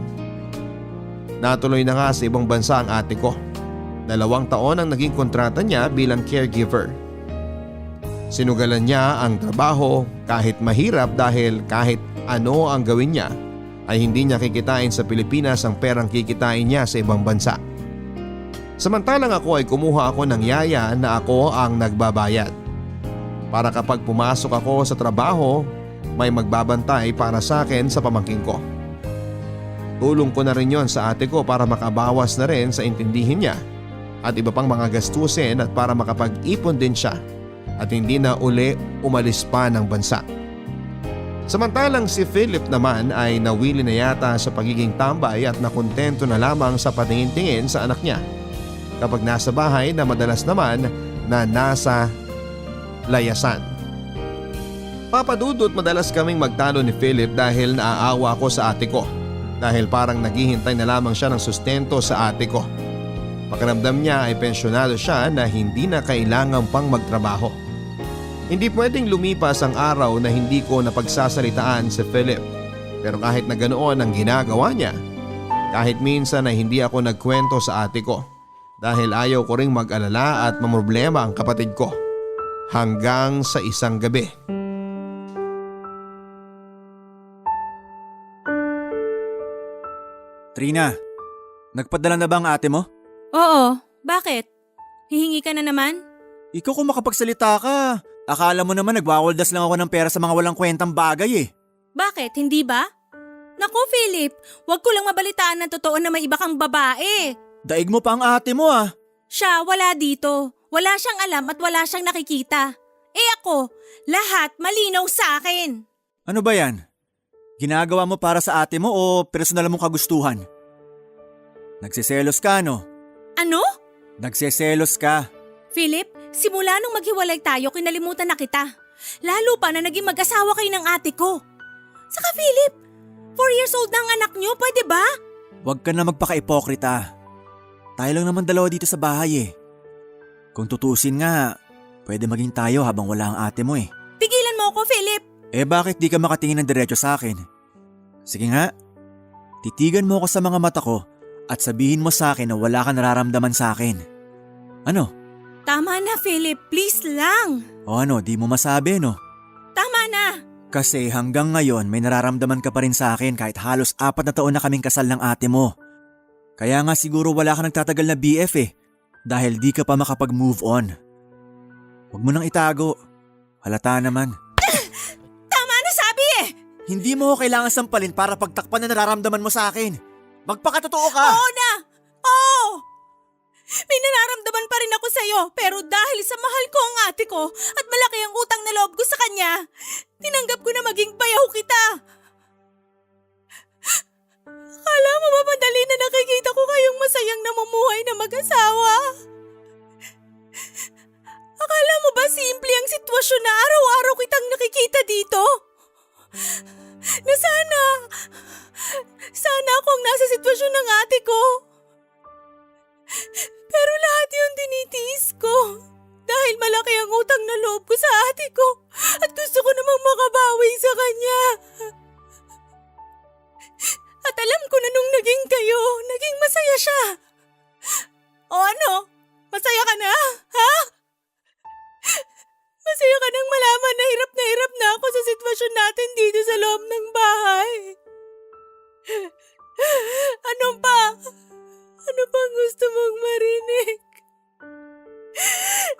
Natuloy na nga sa ibang bansa ang ate ko. 2 taon ang naging kontrata niya bilang caregiver. Sinugalan niya ang trabaho kahit mahirap dahil kahit ano ang gawin niya ay hindi niya kikitain sa Pilipinas ang perang kikitain niya sa ibang bansa. Samantalang ako ay kumuha ako ng yaya na ako ang nagbabayad. Para kapag pumasok ako sa trabaho, may magbabantay para sa akin sa pamangkin ko. Tulong ko na rin yon sa ate ko para makabawas na rin sa intindihin niya at iba pang mga gastusin at para makapag-ipon din siya at hindi na uli umalis pa ng bansa. Samantalang si Philip naman ay nawili na yata sa pagiging tambay at nakontento na lamang sa patingin-tingin sa anak niya kapag nasa bahay na madalas naman na nasa layasan. Papadudot, madalas kaming magtalo ni Philip dahil naaawa ako sa ate ko dahil parang naghihintay na lamang siya ng sustento sa ate ko. Pakiramdam niya ay pensyonado siya na hindi na kailangan pang magtrabaho. Hindi pwedeng lumipas ang araw na hindi ko napagsasalitaan si Philip. Pero kahit na ganoon ang ginagawa niya, kahit minsan ay hindi ako nagkwento sa ate ko dahil ayaw ko ring mag-alala at mamroblema ang kapatid ko. Hanggang sa isang gabi. Trina, nagpadala na ba ang ate mo? Oo, bakit? Hihingi ka na naman? Ikaw kung makapagsalita ka, akala mo naman nagwawaldas lang ako ng pera sa mga walang kwentang bagay eh. Bakit, hindi ba? Naku Philip, wag ko lang mabalitaan na totoo na may iba kang babae. Daig mo pa ang ate mo ah. Siya wala dito. Wala siyang alam at wala siyang nakikita. Eh ako, lahat malinaw sa akin. Ano ba yan? Ginagawa mo para sa ate mo o personal mong kagustuhan? Nagseselos ka no? Ano? Nagseselos ka. Philip, simula nung maghiwalay tayo kinalimutan na kita. Lalo pa na naging mag-asawa kayo ng ate ko. Saka Philip, 4 years old na ang anak niyo, pwede ba? Huwag ka na magpaka-ipokrita. Tayo lang naman dalawa dito sa bahay eh. Kung tutusin nga, pwede maging tayo habang wala ang ate mo eh. Tigilan mo ako, Philip. Eh bakit di ka makatingin ng diretso sa akin? Sige nga, titigan mo ako sa mga mata ko at sabihin mo sa akin na wala ka nararamdaman sa akin. Ano? Tama na, Philip. Please lang. O ano, di mo masabi no? Tama na. Kasi hanggang ngayon may nararamdaman ka pa rin sa akin kahit halos 4 na taon na kaming kasal ng ate mo. Kaya nga siguro wala ka nagtatagal na BF eh, dahil di ka pa makapag-move on. Huwag mo nang itago. Halata naman. Tama na sabi eh. Hindi mo ko kailangan sampalin para pagtakpan na nararamdaman mo sa akin. Magpakatotoo ka! Oo na. Oo. May nararamdaman pa rin ako sa'yo pero dahil sa mahal ko ang ate ko at malaki ang utang na loob ko sa kanya, tinanggap ko na maging bayaw kita. Akala mo ba madali na nakikita ko kayong masayang namumuhay na mag-asawa? Akala mo ba simple ang sitwasyon na araw-araw kitang nakikita dito? Na sana ako ang nasa sitwasyon ng ate ko. Pero lahat yun tinitiis ko dahil malaki ang utang na loob ko sa ate ko at gusto ko namang makabawi sa kanya. At alam ko na nung naging kayo, naging masaya siya. O ano? Masaya ka na? Ha? Masaya ka nang malaman na hirap na ako sa sitwasyon natin dito sa loob ng bahay. Anong marinig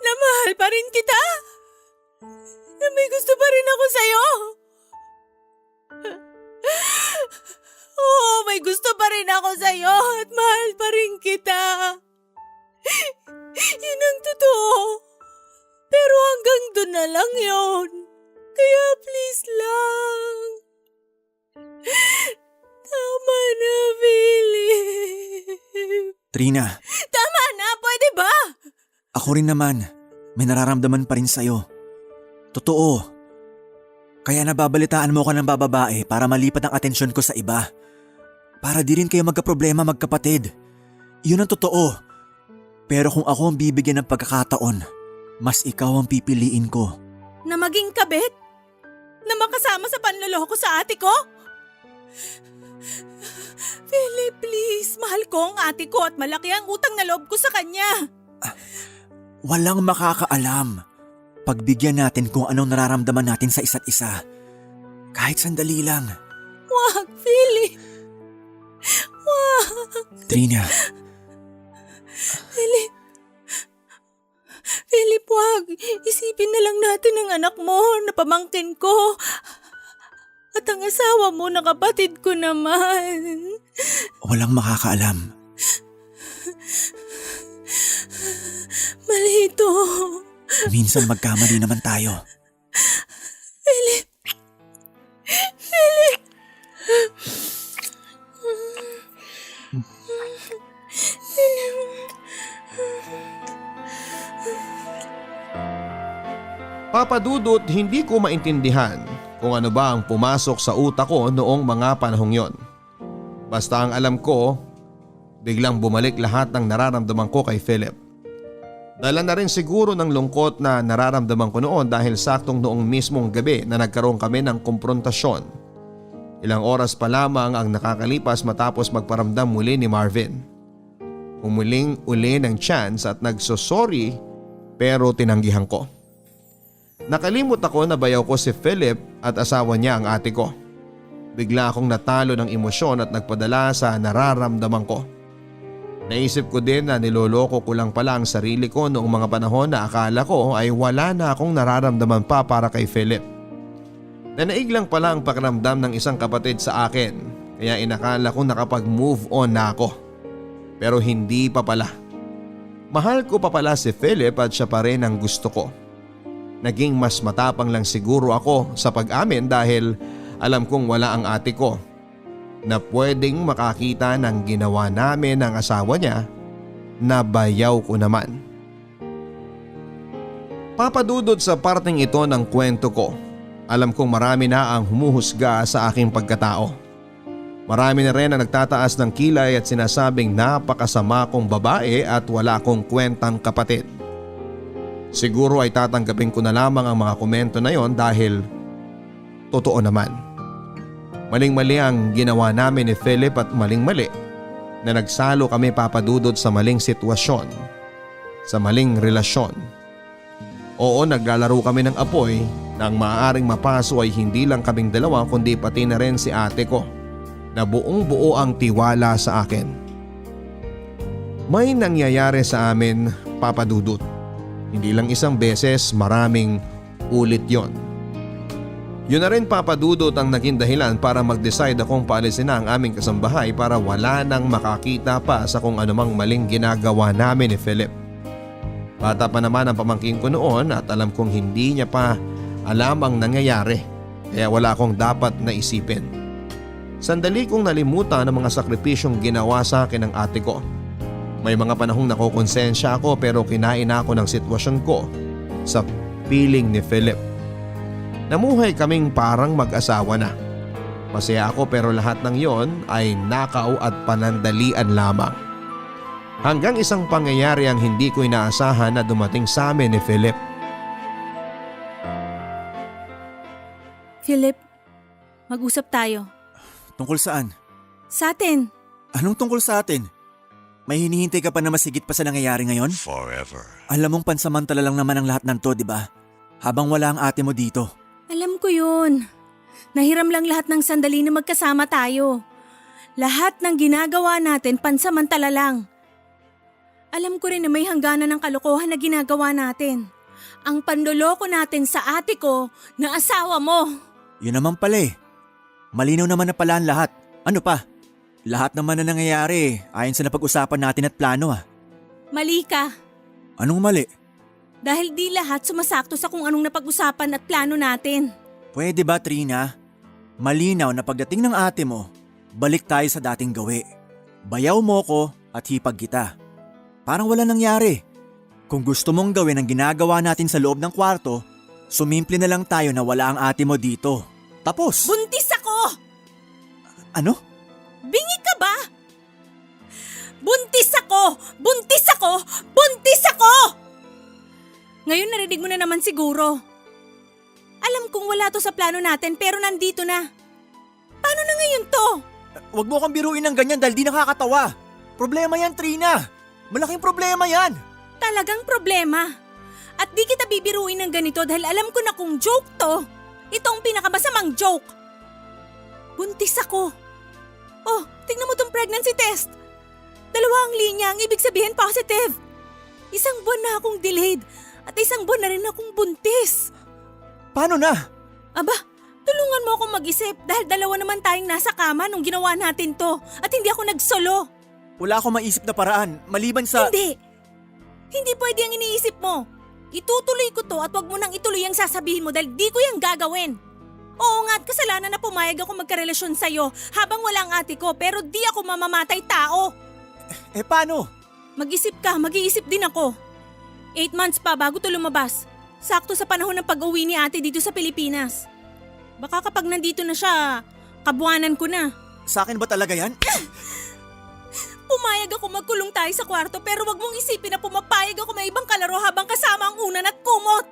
na mahal pa rin kita. Na may gusto pa rin ako sa'yo. Oo, may gusto pa rin ako sa'yo at mahal pa rin kita. Yun ang totoo. Pero hanggang doon na lang yon. Kaya please lang. Tama na, Philip. Trina, Tama na, pwede ba? ako rin naman, may nararamdaman pa rin sa'yo. Totoo. Kaya nababalitaan mo ko ng bababae para malipat ang atensyon ko sa iba. Para di rin kayo magkaproblema magkapatid. Yun ang totoo. Pero kung ako ang bibigyan ng pagkakataon, mas ikaw ang pipiliin ko. Na maging kabit? Na makasama sa panloloko sa ate ko? Philip, please. Mahal ko ang ate ko at malaki ang utang na loob ko sa kanya. Walang makakaalam. Pagbigyan natin kung anong nararamdaman natin sa isa't isa. Kahit sandali lang. Wag, Philip. Wag. Trina, Philip, wag. Isipin na lang natin ang anak mo na pamangkin ko. At ang asawa mo na kapatid ko naman. walang makakaalam. Mali ito. Minsan magkamali naman tayo. Papa Dudut, hindi ko maintindihan kung ano ba ang pumasok sa utak ko noong mga panahong yon. Basta ang alam ko, biglang bumalik lahat ng nararamdaman ko kay Philip. Dala na rin siguro ng lungkot na nararamdaman ko noon dahil saktong noong mismong gabi na nagkaroon kami ng komprontasyon. Ilang oras pa lamang ang nakakalipas matapos magparamdam muli ni Marvin. Umuling uli ng chance at nagsosorry pero tinanggihan ko. Nakalimot ako na bayaw ko si Philip at asawa niya ang ate ko. Bigla akong natalo ng emosyon at nagpadala sa nararamdaman ko. Naisip ko din na niloloko ko lang pala ang sarili ko noong mga panahon na akala ko ay wala na akong nararamdaman pa para kay Philip. Nanaig lang pala ang pakiramdam ng isang kapatid sa akin kaya inakala ko nakapag-move on na ako. Pero hindi pa pala. Mahal ko pa pala si Philip at siya pa rin ang gusto ko. Naging mas matapang lang siguro ako sa pag-amin dahil alam kong wala ang ate ko na pwedeng makakita ng ginawa namin ng asawa niya na bayaw ko naman. Papadudod sa parting ito ng kwento ko, alam kong marami na ang humuhusga sa aking pagkatao. Marami na rin ang nagtataas ng kilay at sinasabing napakasama kong babae at wala akong kwentang kapatid. Siguro ay tatanggapin ko na lamang ang mga komento na yon dahil totoo naman. Maling-mali ang ginawa namin ni Philip at maling-mali na nagsalo kami papadudod sa maling sitwasyon, sa maling relasyon. Oo, naglalaro kami ng apoy na ang maaaring mapaso ay hindi lang kaming dalawa kundi pati na rin si ate ko na buong buo ang tiwala sa akin. May nangyayari sa amin, papadudot. Hindi lang isang beses, maraming ulit yon. Yun na rin papadudot ang naging dahilan para mag-decide akong paalisin na ang aming kasambahay para wala nang makakita pa sa kung anumang maling ginagawa namin ni Philip. Bata pa naman ang pamangkin ko noon at alam kong hindi niya pa alam ang nangyayari kaya wala akong dapat na isipin. Sandali kong nalimutan ang mga sakripisyong ginawa sa akin ng ate ko. May mga panahong nakokonsensya ako pero kinain ako ng sitwasyon ko sa piling ni Philip. Namuhay kaming parang mag-asawa na. Masaya ako pero lahat ng yon ay nakaw at panandalian lamang. Hanggang isang pangyayari ang hindi ko inaasahan na dumating sa amin ni Philip. Philip, mag-usap tayo. Tungkol saan? Sa atin. Anong tungkol sa atin? May hinihintay ka pa na masigit pa sa nangyayari ngayon? Forever. Alam mong pansamantala lang naman ang lahat ng to, di ba? Habang wala ang ate mo dito. Alam ko yun. Nahiram lang lahat ng sandali na magkasama tayo. Lahat ng ginagawa natin pansamantala lang. Alam ko rin na may hangganan ng kalokohan na ginagawa natin. Ang panloloko natin sa ate ko na asawa mo. Yun naman pala eh. Malinaw naman na pala ang lahat. Ano pa? Lahat naman na nangyayari ayon sa napag-usapan natin at plano ah. Mali ka. Anong mali? Dahil di lahat sumasakto sa kung anong napag-usapan at plano natin. Pwede ba, Trina? Malinaw na pagdating ng ate mo, balik tayo sa dating gawi. Bayaw mo ko at hipag kita. Parang wala nangyari. Kung gusto mong gawin ang ginagawa natin sa loob ng kwarto, sumimple na lang tayo na wala ang ate mo dito. Tapos! Buntis ako! Ano? Bingi ka ba? Buntis ako! Buntis ako! Buntis ako! Ngayon narinig mo na naman siguro. Alam kong wala to sa plano natin pero nandito na. Paano na ngayon to? Huwag mo kang biruin ng ganyan dahil di nakakatawa. Problema yan, Trina. Malaking problema yan. Talagang problema. At di kita bibiruin ng ganito dahil alam ko na kung joke to. Ito ang pinakamasamang joke. Buntis ako. Oh, tingnan mo tong pregnancy test. 2 ang linya, ang ibig sabihin positive. 1 buwan na akong delayed at 1 buwan na rin akong buntis. Paano na? Aba, tulungan mo akong mag-isip dahil 2 naman tayong nasa kama nung ginawa natin to at hindi ako nagsolo. Wala akong maisip na paraan maliban sa… Hindi. Hindi pwede ang iniisip mo. Itutuloy ko to at wag mo nang ituloy ang sasabihin mo dahil di ko yung gagawin. Oo nga at kasalanan na pumayag ako magkarelasyon sa'yo habang wala ang ate ko pero di ako mamamatay tao. Eh paano? Mag-isip ka, mag-iisip din ako. 8 months pa bago to lumabas. Sakto sa panahon ng pag-uwi ni ate dito sa Pilipinas. Baka kapag nandito na siya, kabuanan ko na. Sa akin ba talaga yan? Pumayag ako magkulong tayo sa kwarto pero wag mong isipin na pumapayag ako may ibang kalaro habang kasama ang unan at kumot.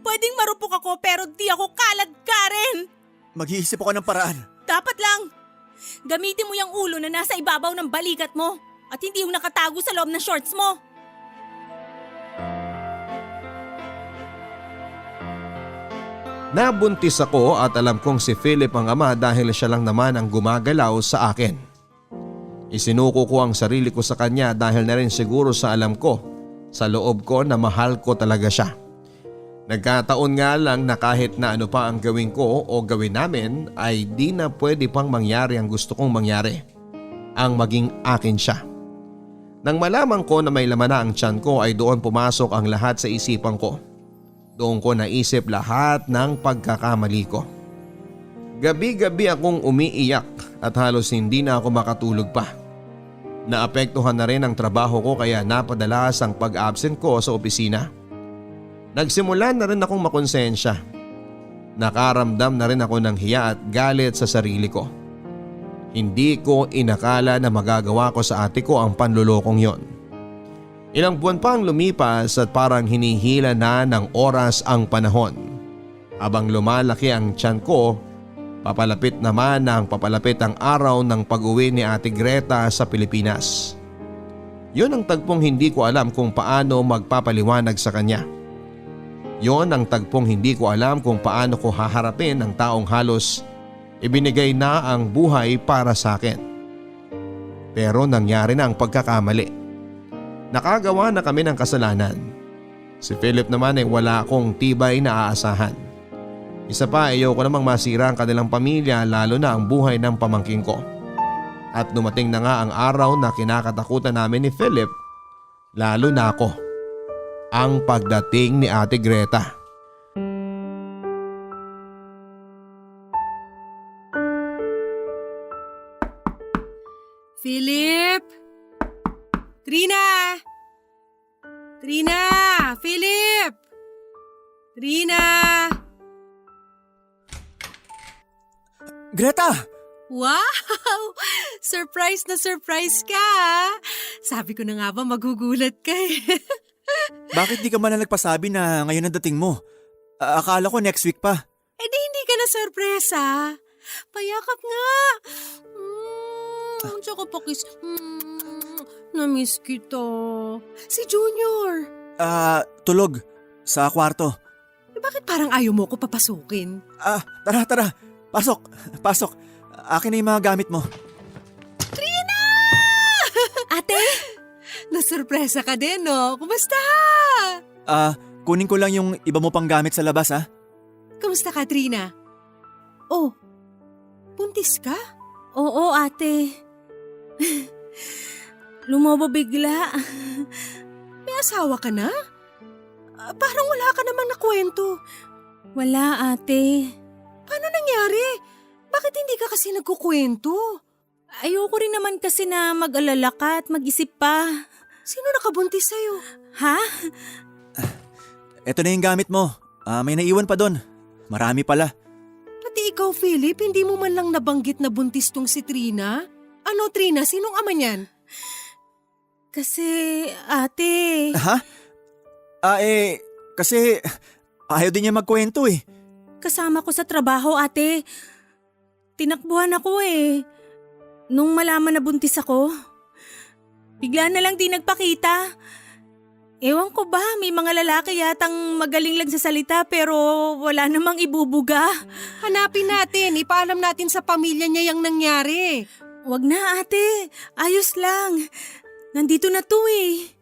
Pwedeng marupok ako pero di ako kalad ka rin. Mag-iisip ako ng paraan. Dapat lang. Gamitin mo yung ulo na nasa ibabaw ng balikat mo at hindi yung nakatago sa loob ng shorts mo. Nabuntis ako at alam kong si Philip ang ama dahil siya lang naman ang gumagalaw sa akin. Isinuko ko ang sarili ko sa kanya dahil na rin siguro sa alam ko, sa loob ko na mahal ko talaga siya. Nagkataon nga lang na kahit na ano pa ang gawin ko o gawin namin ay di na pwede pang mangyari ang gusto kong mangyari. Ang maging akin siya. Nang malaman ko na may laman na ang tiyan ko ay doon pumasok ang lahat sa isipan ko. Doon ko naisip lahat ng pagkakamali ko. Gabi-gabi akong umiiyak at halos hindi na ako makatulog pa. Naapektuhan na rin ang trabaho ko kaya napadalas ang pag-absent ko sa opisina. Nagsimula na rin akong makonsensya. Nakaramdam na rin ako ng hiya at galit sa sarili ko. Hindi ko inakala na magagawa ko sa ate ko ang panlulokong yon. Ilang buwan pa ang lumipas at parang hinihila na ng oras ang panahon. Habang lumalaki ang tiyan ko, papalapit naman ang papalapit ang araw ng pag-uwi ni Ate Greta sa Pilipinas. Yun ang tagpong hindi ko alam kung paano magpapaliwanag sa kanya. Yun ang tagpong hindi ko alam kung paano ko haharapin ang taong halos ibinigay na ang buhay para sa akin. Pero nangyari na ang pagkakamali. Nakagawa na kami ng kasalanan. Si Philip naman ay wala akong tibay na aasahan. Isa pa, ayaw ko namang masira ang kanilang pamilya lalo na ang buhay ng pamangking ko. At dumating na nga ang araw na kinakatakutan namin ni Philip, lalo na ako. Ang pagdating ni Ate Greta. Philip! Trina! Trina! Philip! Trina! Greta! Wow! Surprise na surprise ka! Ah. Sabi ko na nga ba maghugulat ka eh. Bakit di ka man na nagpasabi na ngayon ang dating mo? Akala ko next week pa. Eh di hindi ka na sorpresa. Payakap nga. Tsaka pakis. Na-miss kita. Si Junior. Tulog. Sa kwarto. Eh, bakit parang ayaw mo ko papasukin? Tara. Pasok. Akin na yung mga gamit mo. Trina! Ate, Nasurpresa ka din, no? Kumusta? Kunin ko lang yung iba mo pang gamit sa labas ha. Kumusta ka, Trina? Oh, buntis ka? Oo, ate. Lumobo bigla. May asawa ka na? Parang wala ka namang nakwento. Wala, ate. Paano nangyari? Bakit hindi ka kasi nagkukwento? Ayoko rin naman kasi na mag-alala ka at mag-isip pa. Sino nakabuntis sa'yo? Ha? Eto na yung gamit mo. May naiwan pa doon. Marami pala. Pati ikaw, Philip, hindi mo man lang nabanggit na buntis tong si Trina? Ano, Trina? Sinong ama niyan? Kasi, ate. Ha? Kasi ayaw din niya magkwento eh. Kasama ko sa trabaho, ate. Tinakbuhan ako eh. Nung malaman na buntis ako, bigla na lang di nagpakita. Ewan ko ba, may mga lalaki yatang magaling lang sa salita pero wala namang ibubuga. Hanapin natin, ipaalam natin sa pamilya niya yung nangyari. Wag na, ate. Ayos lang. Nandito na to eh.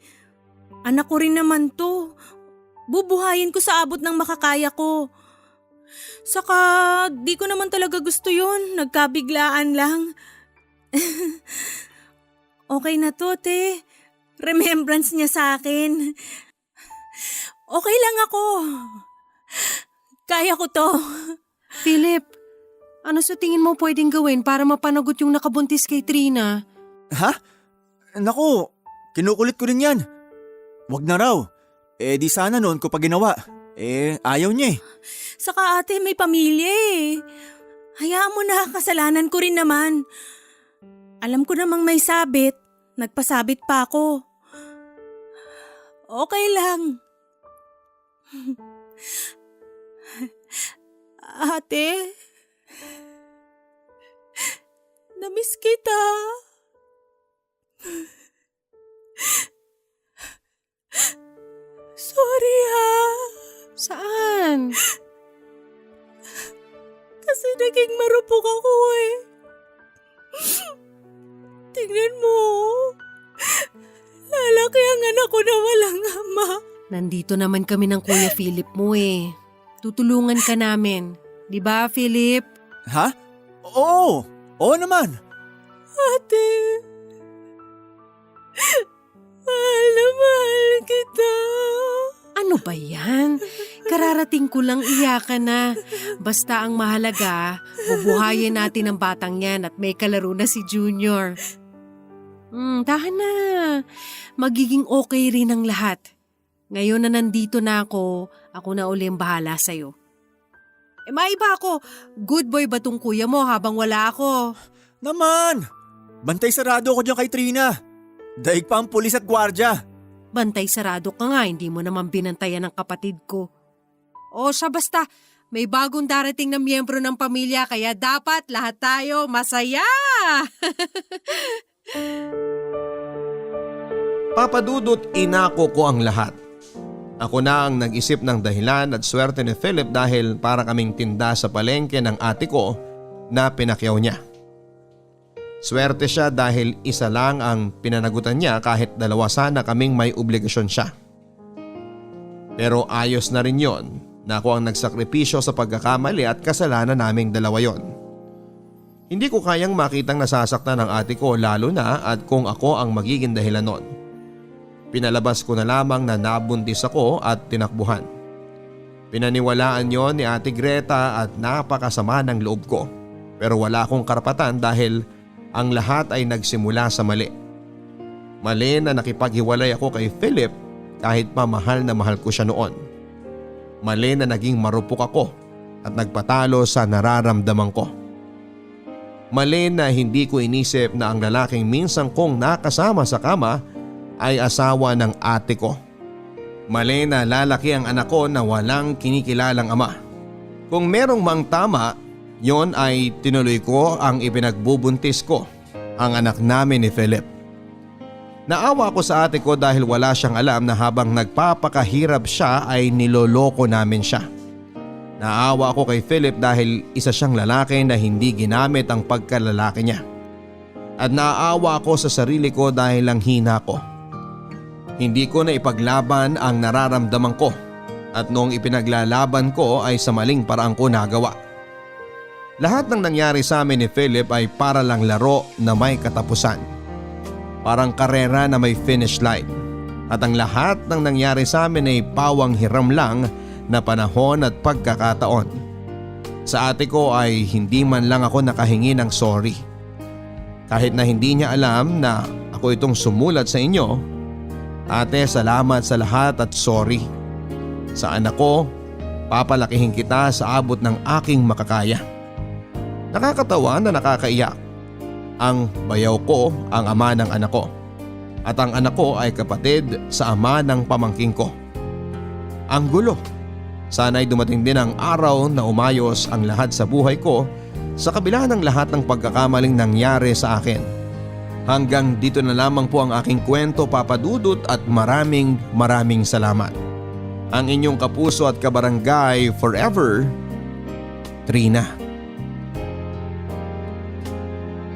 Anak ko rin naman to. Bubuhayin ko sa abot ng makakaya ko. Saka di ko naman talaga gusto yun. Nagkabiglaan lang. Okay na to, te. Remembrance niya sa akin. Okay lang ako. Kaya ko to. Philip, ano sa tingin mo pwedeng gawin para mapanagot yung nakabuntis kay Trina? Ha? Naku, kinukulit ko rin yan. Wag na raw. Di sana noon ko pa ginawa. Ayaw niya eh. Saka ate, may pamilya eh. Hayaan mo na, kasalanan ko rin naman. Alam ko namang may sabit. Nagpasabit pa ako. Okay lang. Ate, namiss kita. Sorry ha. Saan? Kasi naging marupok ako eh. Tingnan mo. Lalaki ang anak ko na walang ama. Nandito naman kami ng Kuya Philip mo eh. Tutulungan ka namin. Di ba, Philip? Ha? Oo! Oo naman! Ate, mahal na mahal kita. Ano ba yan? Kararating ko lang iyakan na. Basta ang mahalaga, bubuhayin natin ang batang yan at may kalaro na si Junior. Tahan na. Magiging okay rin ang lahat. Ngayon na nandito na ako na uli ang bahala sa'yo. Maiba ako. Good boy ba tong kuya mo habang wala ako? Naman! Bantay sarado ako dyan kay Trina. Daig pa ang pulis at gwardya. Bantay sarado ka nga, hindi mo naman binantayan ng kapatid ko. O siya basta, may bagong darating na miyembro ng pamilya kaya dapat lahat tayo masaya! Papadudot inako ko ang lahat. Ako na ang nag-isip ng dahilan at swerte ni Philip dahil para kaming tinda sa palengke ng ate ko na pinakyaw niya. Swerte siya dahil isa lang ang pinanagutan niya kahit dalawa sana kaming may obligasyon siya. Pero ayos na rin yon na ako ang nagsakripisyo sa pagkakamali at kasalanan naming dalawa yon. Hindi ko kayang makitang nasasaktan ng ate ko lalo na at kung ako ang magiging dahilan nun. Pinalabas ko na lamang na nabuntis ako at tinakbuhan. Pinaniwalaan yon ni Ate Greta at napakasama ng loob ko. Pero wala akong karapatan dahil ang lahat ay nagsimula sa mali. Mali na nakipaghiwalay ako kay Philip kahit pa mahal na mahal ko siya noon. Mali na naging marupok ako at nagpatalo sa nararamdaman ko. Mali na hindi ko inisip na ang lalaking minsan kong nakasama sa kama ay asawa ng ate ko. Mali na lalaki ang anak ko na walang kinikilalang ama. Kung merong mang tama, yon ay tinuloy ko ang ipinagbubuntis ko, ang anak namin ni Philip. Naawa ko sa ate ko dahil wala siyang alam na habang nagpapakahirap siya ay niloloko namin siya. Naawa ako kay Philip dahil isa siyang lalaki na hindi ginamit ang pagkalalaki niya. At naawa ako sa sarili ko dahil lang hina ko. Hindi ko na ipaglaban ang nararamdaman ko at noong ipinaglalaban ko ay sa maling paraang ko nagawa. Lahat ng nangyari sa amin ni Philip ay para lang laro na may katapusan. Parang karera na may finish line. At ang lahat ng nangyari sa amin ay pawang hiram lang na panahon at pagkakataon. Sa ate ko ay hindi man lang ako nakahingi ng sorry. Kahit na hindi niya alam na ako itong sumulat sa inyo, ate, salamat sa lahat at sorry. Sa anak ko, papalakihin kita sa abot ng aking makakaya. Nakakatawa na nakakaiyak. Ang bayaw ko ang ama ng anak ko at ang anak ko ay kapatid sa ama ng pamangking ko. Ang gulo. Sana'y dumating din ang araw na umayos ang lahat sa buhay ko sa kabila ng lahat ng pagkakamaling nangyari sa akin. Hanggang dito na lamang po ang aking kwento, Papa Dudut, at maraming salamat. Ang inyong kapuso at kabarangay forever, Trina.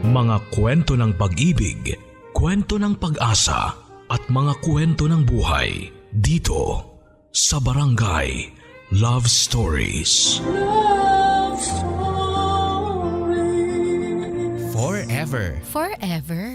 Mga kwento ng pag-ibig, kwento ng pag-asa at mga kwento ng buhay dito sa Barangay Love Stories. Love Stories. Forever. Forever.